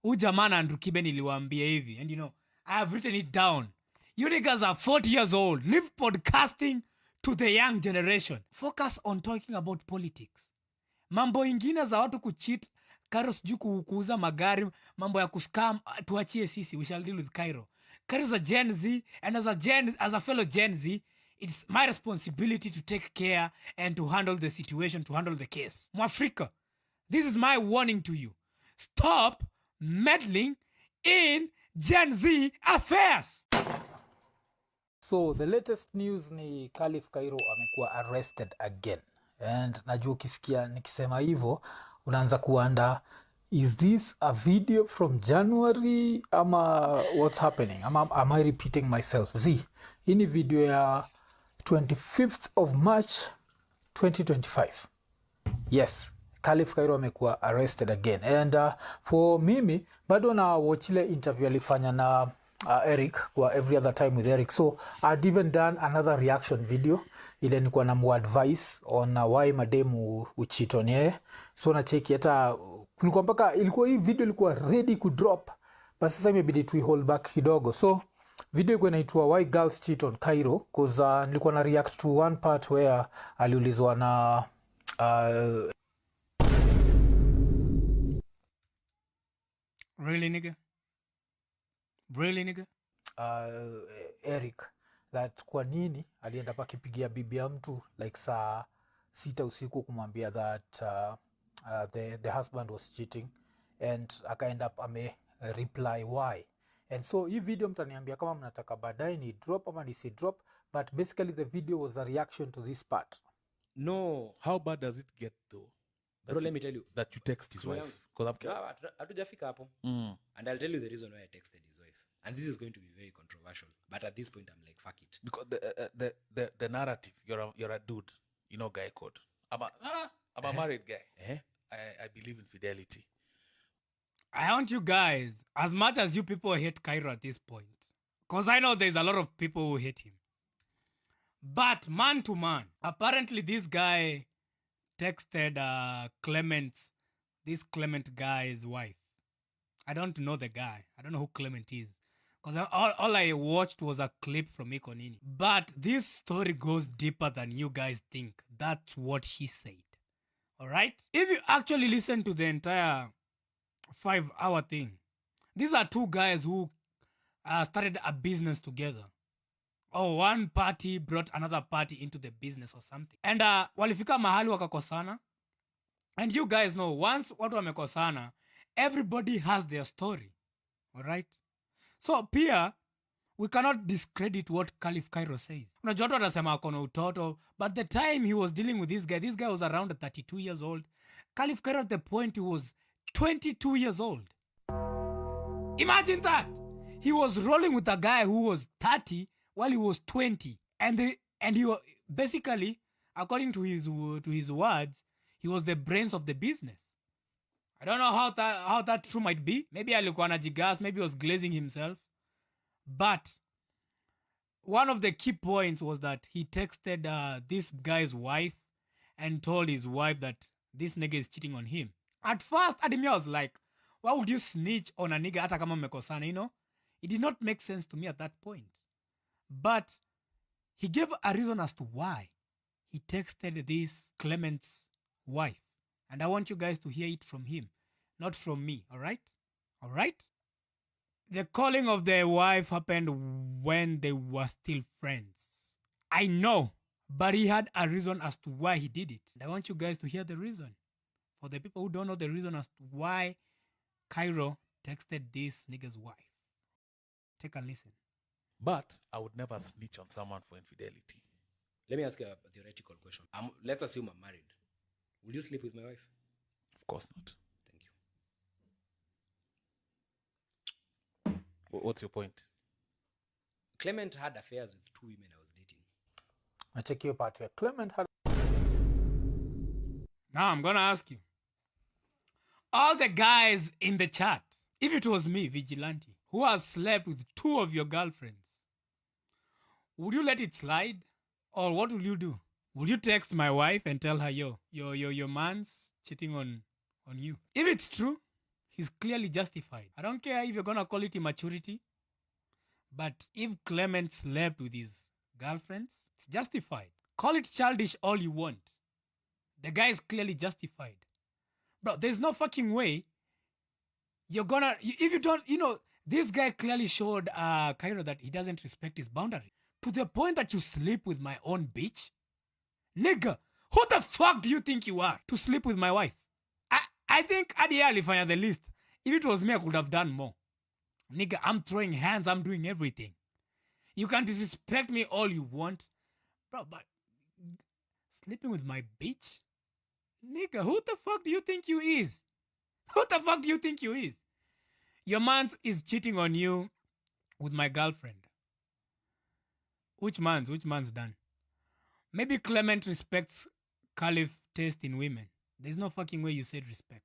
Ujamana Andrew Kibe niliwaambia hivi. And you know, I have written it down. You niggas are 40 years old. Leave podcasting to the young generation. Focus on talking about politics. Mambo ingine za watu kucheat, Kairo sijui kuuza magari, mambo ya kuscam, tuachie sisi. We shall deal with Kairo. Kairo is a Gen Z, and as a fellow Gen Z, it's my responsibility to take care and to handle the situation, to handle the case. Mwafreeka, this is my warning to you. Stop meddling in Gen Z affairs. So the latest news ni Khalif Kairo amekuwa arrested again. And najua ukisikia nikisema hivyo unaanza kuanda, is this a video from January ama what's happening? Am I repeating myself? Hii ni video ya 25th of March 2025. Yes, Khalif Kairo amekuwa arrested again. And for mimi bado na watch ile interview alifanya na Eric kwa Every Other Time with Eric. So I'd even done another reaction video ile nilikuwa na mu advice on why mademu ucheat on yeye. So na check hata kulikuwa mpaka ilikuwa hii video ilikuwa ready ku drop, but sasa imebidi tu hold back kidogo. So video ilikuwa inaitwa Why Girls Cheat on Kairo, cause nilikuwa na react to one part where aliulizwa na Really nigga? Really nigga? Eric, that kwa nini alienda pa kipigia bibi ya mtu like saa 6 usiku kumwambia that the husband was cheating, and aka end up ame reply why. And so hii video mtaniambia kama mnataka baadaye ni drop ama ni si drop, but basically the video was a reaction to this part. No, how bad does it get though? Bro, let me tell you that you text his wife. Hatujafika hapo. And I'll tell you the reason why I texted his wife. And this is going to be very controversial, but at this point I'm like, fuck it. Because the narrative, you're a dude, you know, guy code. I'm a married guy. I believe in fidelity. I want you guys, as much as you people hate Kairo at this point, because I know there's a lot of people who hate him, but man to man, apparently this guy texted this Clement guy's wife. I don't know the guy. I don't know who Clement is, because all I watched was a clip from IKO NINI. But this story goes deeper than you guys think. That's what he said. All right? If you actually listen to the entire 5-hour thing, these are two guys who started a business together. Or one party brought another party into the business or something. And walifika mahali wakakosana. And you guys know, once watu wamekosana, everybody has their story. All right? So pia, we cannot discredit what Khalif Kairo says. Unajua watu watasema akono utoto, but the time he was dealing with this guy was around 32 years old. Khalif Kairo at the point he was 22 years old. Imagine that! He was rolling with a guy who was 30 while he was 20. And he was, basically, according to his words, he was the brains of the business. I don't know how that true might be. Maybe alikuwa anajigas, maybe he was glazing himself. But one of the key points was that he texted this guy's wife and told his wife that this nigga is cheating on him. At first, Ademi was like, why would you snitch on a nigga hata kama mmekosana, you know? It did not make sense to me at that point. But he gave a reason as to why he texted this Clement's wife. And I want you guys to hear it from him, not from me, all right? All right? The calling of the wife happened when they were still friends. I know, but he had a reason as to why he did it. And I want you guys to hear the reason. For the people who don't know the reason as to why Kairo texted this nigga's wife. Take a listen. But I would never snitch on someone for infidelity. Let me ask you a theoretical question. Let's assume I'm married. Will you sleep with my wife? Of course not. Thank you. What's your point? Clement had affairs with 2 women I was dating. I check your part where Clement had... Now I'm going to ask you. All the guys in the chat, if it was me, Vigilante, who has slept with 2 of your girlfriends, would you let it slide? Or what will you do? Will you text my wife and tell her, your man's cheating on you? If it's true, he's clearly justified. I don't care if you're gonna call it immaturity, but if Clement slept with his girlfriends, it's justified. Call it childish all you want. The guy is clearly justified. Bro, there's no fucking way you're gonna, if you don't, this guy clearly showed Cairo that he doesn't respect his boundary. To the point that you sleep with my own bitch? Nigga, who the fuck do you think you are to sleep with my wife? I think Adi alifanya the list. If it was me, I could have done more. Nigga, I'm throwing hands, I'm doing everything. You can disrespect me all you want. Bro, but sleeping with my bitch? Nigga, who the fuck do you think you is? Who the fuck do you think you is? Your man's is cheating on you with my girlfriend. Which man's done? Maybe Clement respects Khalif's taste in women. There's no fucking way you said respect.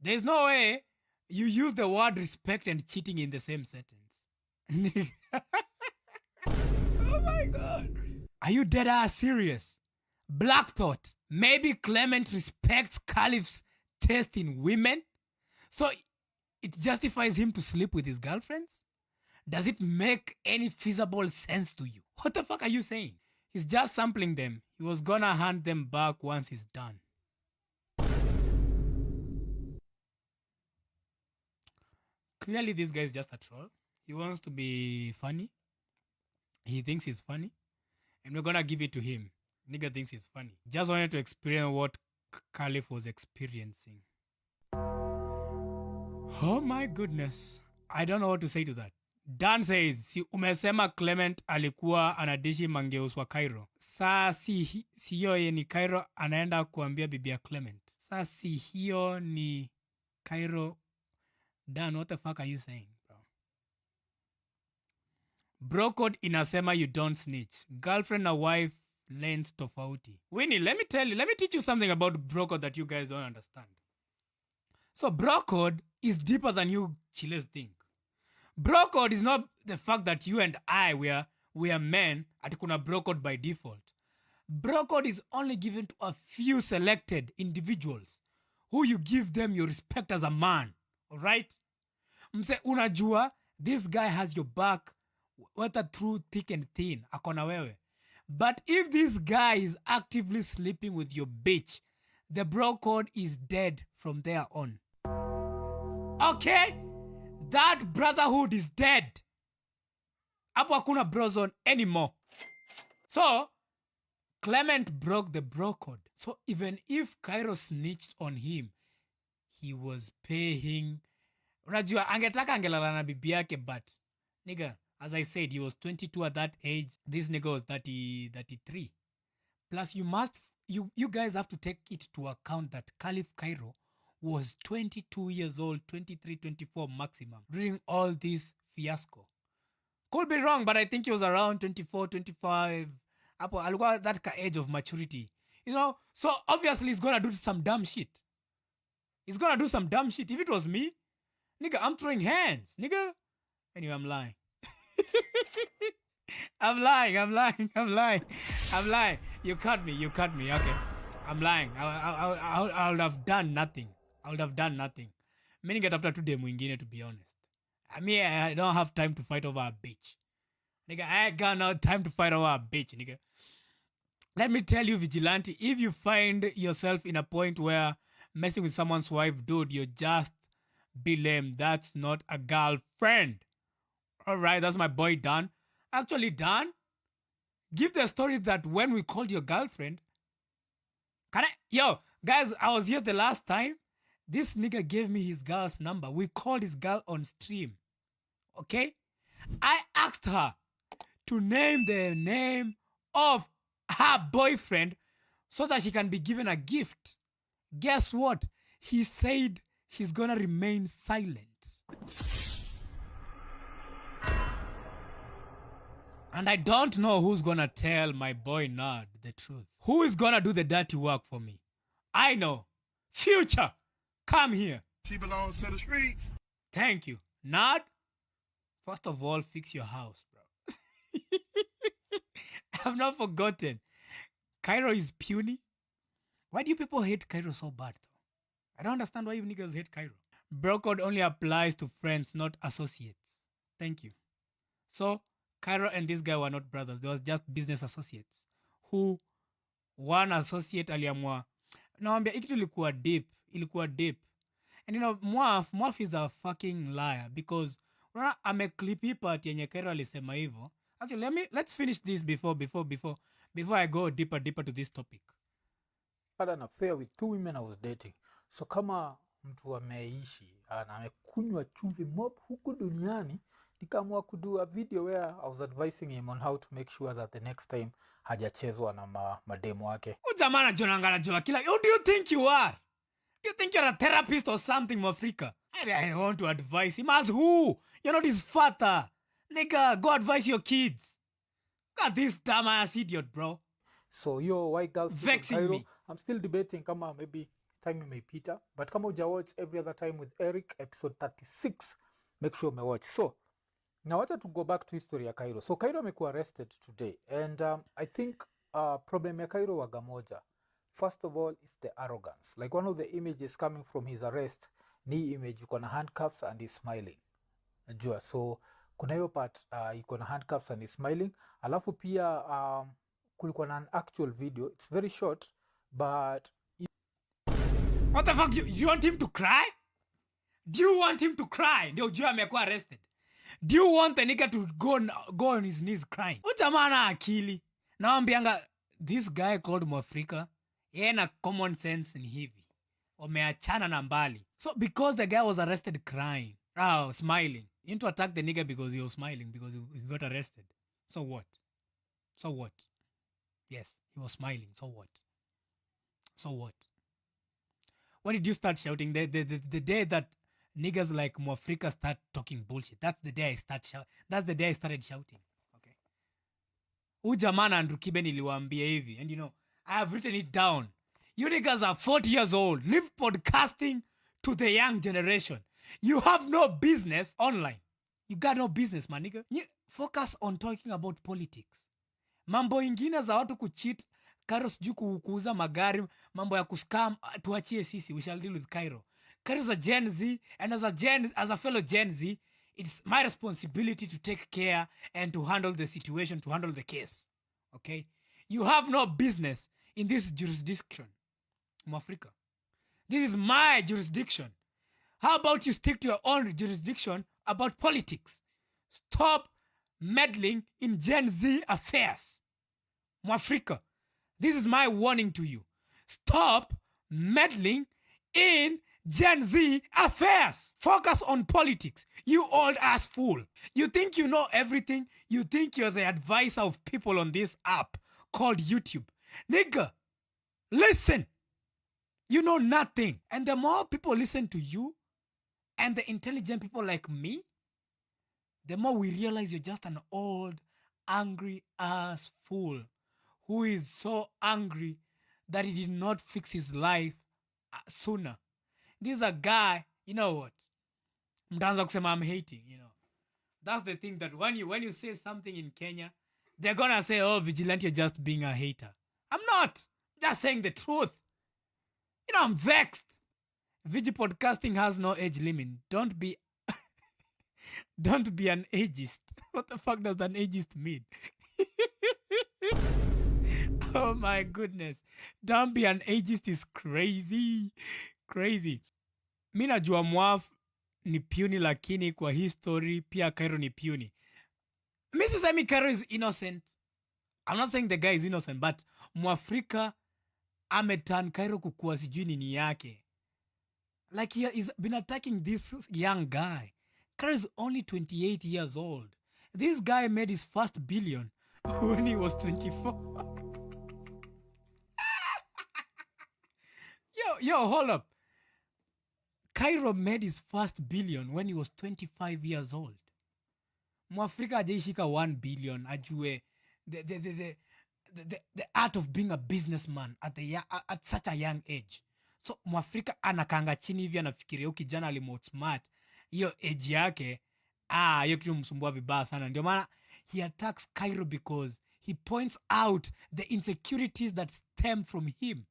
There's no way you use the word respect and cheating in the same sentence. Oh my God. Are you dead ass serious? Black thought. Maybe Clement respects Khalif's taste in women, so it justifies him to sleep with his girlfriends? Does it make any feasible sense to you? What the fuck are you saying? He's just sampling them. He was gonna hand them back once he's done. Clearly, this guy is just a troll. He wants to be funny. He thinks he's funny. And we're gonna give it to him. Nigga thinks he's funny. Just wanted to experience what Khalif was experiencing. Oh my goodness. I don't know what to say to that. Dan says, si umesema Clement alikuwa anadishi mangeus wa Cairo. Saa si hiyo ni Cairo anaenda kuambia bibi ya Clement. Saa si hiyo ni Cairo. Dan, what the fuck are you saying, bro? Bro code inasema you don't snitch. Girlfriend na wife lanes tofauti. Winnie, let me teach you something about bro code that you guys don't understand. So bro code is deeper than you chillers think. Bro code is not the fact that you and I we are men at kuna bro code by default. Bro code is only given to a few selected individuals who you give them your respect as a man. Alright? Mse unajua, this guy has your back whether through thick and thin. Akona wewe. But if this guy is actively sleeping with your bitch, the bro code is dead from there on. Okay? That brotherhood is dead. Hapo hakuna bro zone anymore. So, Clement broke the bro code. So even if Cairo snitched on him, he was paying. Unajua, angetaka angelala na bibi yake, but nigga, as I said, he was 22 at that age. This nigga was 33. Plus, you guys have to take it to account that Khalif Kairo was 22 years old, 23, 24 maximum during all this fiasco. Could be wrong, but I think he was around 24, 25. Alikuwa that age of maturity. So obviously he's gonna do some dumb shit. He's gonna do some dumb shit. If it was me, nigga, I'm throwing hands, nigga. Anyway, I'm lying. I'm lying. You cut me. Okay. I'm lying. I would have done nothing. Meaning it after today mwingine, to be honest. I don't have time to fight over a bitch. Nigga, I got no time to fight over a bitch, nigga. Let me tell you, vigilante, if you find yourself in a point where messing with someone's wife, dude, you're just be lame. That's not a girlfriend. Alright, that's my boy Dan. Actually, Dan, give the story that when we called your girlfriend. Yo, guys, I was here the last time. This nigga gave me his girl's number. We called his girl on stream. Okay? I asked her to name the name of her boyfriend so that she can be given a gift. Guess what? She said she's gonna remain silent. And I don't know who's gonna tell my boy Nard the truth. Who is gonna do the dirty work for me? I know. Future, come here. She belongs to the streets. Thank you. Nard, first of all, fix your house, bro. I've not forgotten. Cairo is puny. Why do you people hate Cairo so bad, though? I don't understand why you niggas hate Cairo. Bro code only applies to friends, not associates. Thank you. So, Cairo and this guy were not brothers. They were just business associates. Who, one associate aliamua. Nawambia, ikitu ilikuwa deep. And you know, Mwaf is a fucking liar because ameclippy part yenye Cairo alisema hivyo. Actually, let's finish this before I go deeper to this topic. Had an affair with 2 women I was dating. So kama mtu ameishi na amekunywa chumvi mob huku duniani, nikaamua kudo a video where I was advising him on how to make sure that the next time hajachezwa na mademo wake. Ujamana jonangala jola kila. Who do you think you are? Do you think you're a therapist or something, Mwafreeka? I want to advise him. As who? You're not his father. Nigga, go advise your kids. God, this dumbass idiot, bro. So yo white girls Vexing Cairo, me. I'm still debating kama maybe time imeipita, but kama uja watch Every Other Time with Eric episode 36, make sure me watch. So now I want to go back to history ya Cairo. So Cairo amekuwa arrested today, and I think problem ya Cairo waga moja. First of all, it's the arrogance. Like one of the images coming from his arrest ni image yuko na handcuffs and he's smiling. Najua, so kuna hiyo part yuko na handcuffs and he's smiling. Alafu pia kulikuwa na an actual video. It's very short, but What the fuck? You want him to cry? Do you want him to cry? Ndio ujue amekuwa arrested. Do you want the nigga to go on his knees crying? Utamana akili. Naambianga, this guy called Mwafreeka, yeye na common sense ni hivi. Wameachana na mbali. So because the guy was arrested crying, smiling, you need to attack the nigga because he was smiling because he got arrested. So what? So what? Yes, he was smiling. So what? So what? When did you start shouting? The day that niggas like Mwafreeka start talking bullshit. That's the day I started shouting. Okay. Ujamana Andrew Kibe niliwaambia hivi. And you know, I have written it down. You niggas are 40 years old. Leave podcasting to the young generation. You have no business online. You got no business, my nigga. Focus on talking about politics. Mambo ingine za watu kucheat, Cairo sijui kuuza magari, mambo ya kuscam, tuachie sisi. We shall deal with Cairo. Cairo is a Gen Z, and as a fellow Gen Z, it's my responsibility to take care and to handle the situation, to handle the case. Okay? You have no business in this jurisdiction, Mwafreeka. This is my jurisdiction. How about you stick to your own jurisdiction about politics? Stop meddling in Gen Z affairs. Mwafreeka, this is my warning to you. Stop meddling in Gen Z affairs. Focus on politics, you old ass fool. You think you know everything? You think you're the advisor of people on this app called YouTube. Nigga, listen. You know nothing. And the more people listen to you and the intelligent people like me, the more we realize you're just an old, angry ass fool who is so angry that he did not fix his life sooner. This is a guy, you know what? Mtaanza kusema I'm hating, you know. That's the thing, that when you say something in Kenya, they're gonna say, oh, Vigilante, you're just being a hater. I'm not. I'm just saying the truth. You know, I'm vexed. Vigi podcasting has no age limit. Don't be an ageist. What the fuck does an ageist mean? Oh my goodness. Don't be an ageist is crazy. Crazy. Mi najua Mwaf ni puny, lakini kwa history pia Cairo ni puny. Mi sisemi Cairo is innocent. I'm not saying the guy is innocent, but Mwafreeka ameturn Cairo kukua sijui nini yake. Like he has been attacking this young guy. Cairo is only 28 years old. This guy made his first billion when he was 24. Yo, hold up. Cairo made his first billion when he was 25 years old. Mwafreeka hajaishika 1 billion. Ajue the art of being a businessman at such a young age. So Mwafreeka anakanga chini hivi anafikiria huyu kijana alimoutsmart hiyo age yake. Hiyo kitu msumbua vibaya sana. Ndio maana he attacks Cairo because he points out the insecurities that stem from him.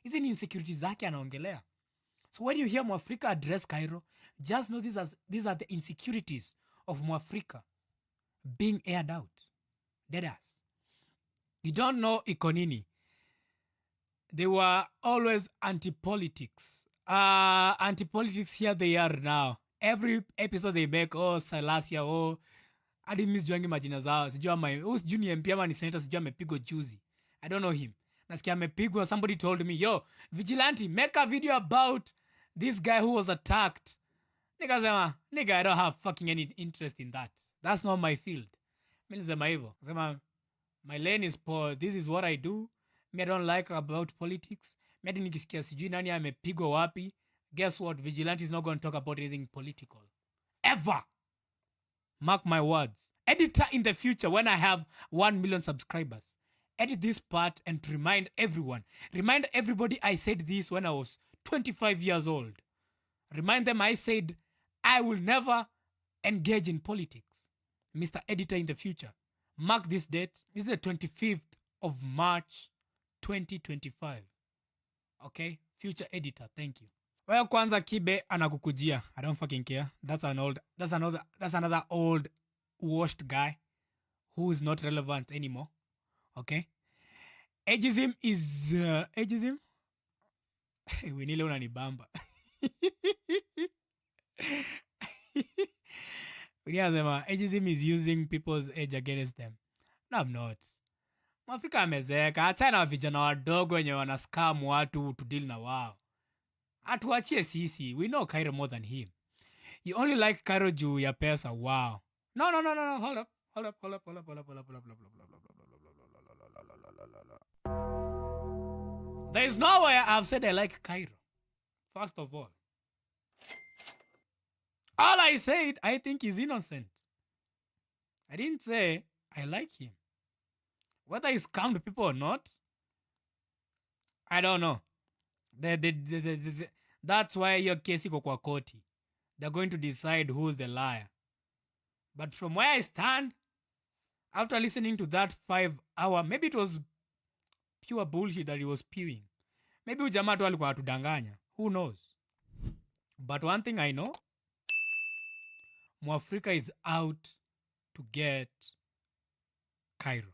Hizi ni insecurities zake anaongelea. So when you hear Mwafreeka address Cairo, Just know these are the insecurities of Mwafreeka being aired out. Deadass. You don't know IKO NINI. They were always anti-politics. Anti-politics, here they are now. Every episode they make, oh, Salasia, oh, hadi mimi sijuangi majina zao. Sijui ama sijui ni MP ama ni senator, sijui amepigwa juzi. I don't know him. Nasikia amepigwa. Somebody told me, yo, Vigilante, make a video about this guy who was attacked. Nigga sema, nigga, I don't have fucking any interest in that. That's not my field. Mimi nisema hivyo. Sema, my lane is poor. This is what I do. Me, I don't like about politics. Me, hadi nikisikia sijui nani amepigwa wapi. Guess what? Vigilante is not going to talk about anything political. Ever. Mark my words. Editor in the future, when I have 1 million subscribers, edit this part and remind everyone. Remind everybody I said this when I was 25 years old. Remind them I said I will never engage in politics. Mr. Editor in the future. Mark this date. This is the 25th of March 2025. Okay? Future editor, thank you. Well, kwanza Kibe anakukujia. I don't fucking care. That's another old washed guy who is not relevant anymore. Okay? Ageism is ageism. Winile unanibamba. Ageism is using people's age against them. No, I'm not. Mwafrika amezeeka. Achana na vijana wadogo wenye wanascam watu to deal na wao. Atuachie sisi. We know Kairo more than him. You only like Kairo juu ya pesa. Wow. No. Hold up. There is nowhere I've said I like Kairo. First of all I said, I think he's innocent. I didn't say I like him. Whether he's scammed people or not, I don't know. That's why your case iko kwa koti. They're going to decide who's the liar. But from where I stand, after listening to that 5-hour, maybe it was pure bullshit that he was spewing. Maybe ujamaa tu alikuwa atudanganya. Who knows? But one thing I know, Mwafreeka is out to get Kairo.